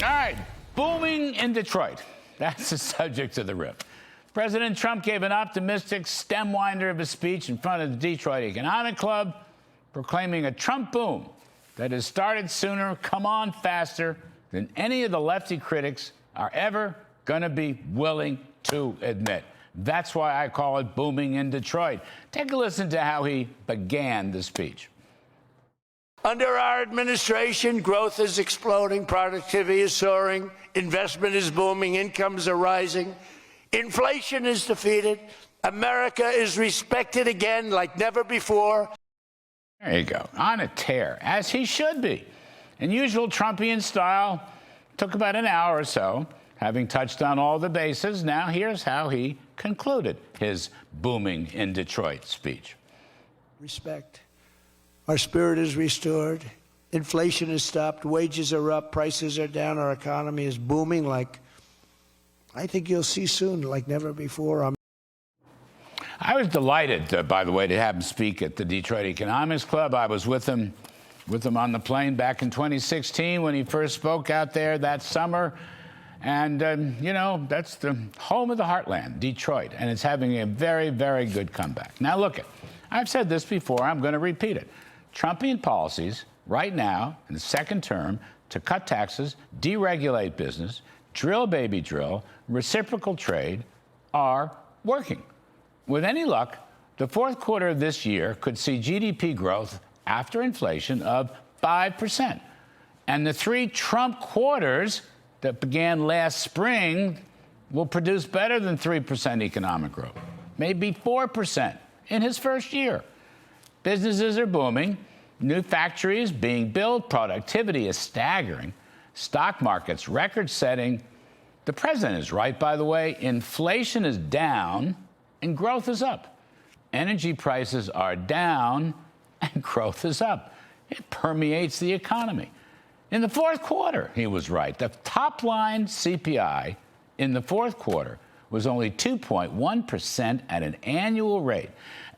All right, booming in Detroit. That's the subject of the rip. President Trump gave an optimistic stem winder of a speech in front of the Detroit Economic Club, proclaiming a Trump boom that has started sooner, come on faster than any of the lefty critics are ever going to be willing to admit. That's why I call it booming in Detroit. Take a listen to how he began the speech. Under our administration, growth is exploding, productivity is soaring, investment is booming, incomes are rising, inflation is defeated, America is respected again like never before. There you go, on a tear, as he should be. In usual Trumpian style, took about an hour or so. Having touched on all the bases, now here's how he concluded his booming in Detroit speech. Respect. Our spirit is restored. Inflation is stopped. Wages are up. Prices are down. Our economy is booming like I think you'll see soon, like never before. I was delighted, by the way, to have him speak at the Detroit Economics Club. I was with him on the plane back in 2016 when he first spoke out there that summer. And, you know, that's the home of the heartland, Detroit, and it's having a very, very good comeback. Now, look, I've said this before. I'm going to repeat it. Trumpian policies right now in the second term to cut taxes, deregulate business, drill, baby, drill, reciprocal trade are working. With any luck, the fourth quarter of this year could see GDP growth after inflation of 5%. And the three Trump quarters that began last spring will produce better than 3% economic growth, maybe 4% in his first year. Businesses are booming, new factories being built, productivity is staggering, stock markets record-setting. The president is right, by the way. Inflation is down and growth is up. Energy prices are down and growth is up. It permeates the economy. In the fourth quarter, he was right. The top line CPI in the fourth quarter was only 2.1% at an annual rate.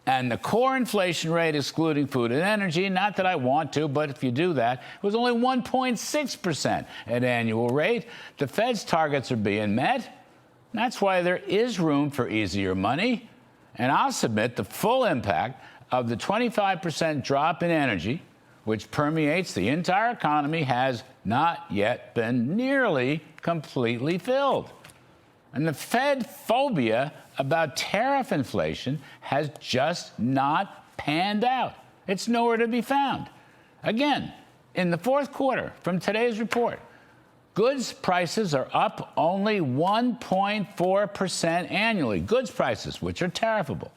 And the core inflation rate, excluding food and energy, not that I want to, but if you do that, was only 1.6% at annual rate. The Fed's targets are being met. That's why there is room for easier money. And I'll submit the full impact of the 25% drop in energy, which permeates the entire economy, has not yet been nearly completely filled. And the Fed phobia about tariff inflation has just not panned out. It's nowhere to be found. Again, in the fourth quarter, from today's report, goods prices are up only 1.4% annually. Goods prices, which are tariffable.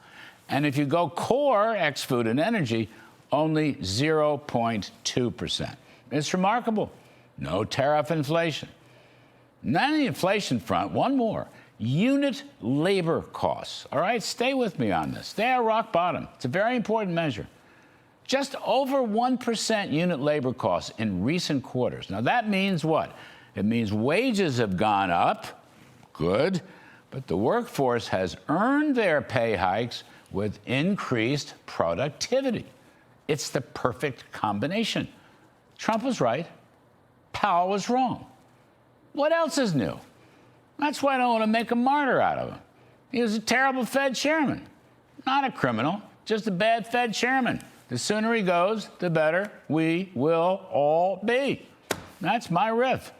And if you go core, ex-food and energy, only 0.2%. It's remarkable. No tariff inflation. Not on the inflation front, one more. Unit labor costs. All right, stay with me on this. They are rock bottom. It's a very important measure. Just over 1% unit labor costs in recent quarters. Now, that means what? It means wages have gone up. Good. But the workforce has earned their pay hikes with increased productivity. It's the perfect combination. Trump was right. Powell was wrong. What else is new? That's why I don't want to make a martyr out of him. He was a terrible Fed chairman. Not a criminal, just a bad Fed chairman. The sooner he goes, the better we will all be. That's my riff.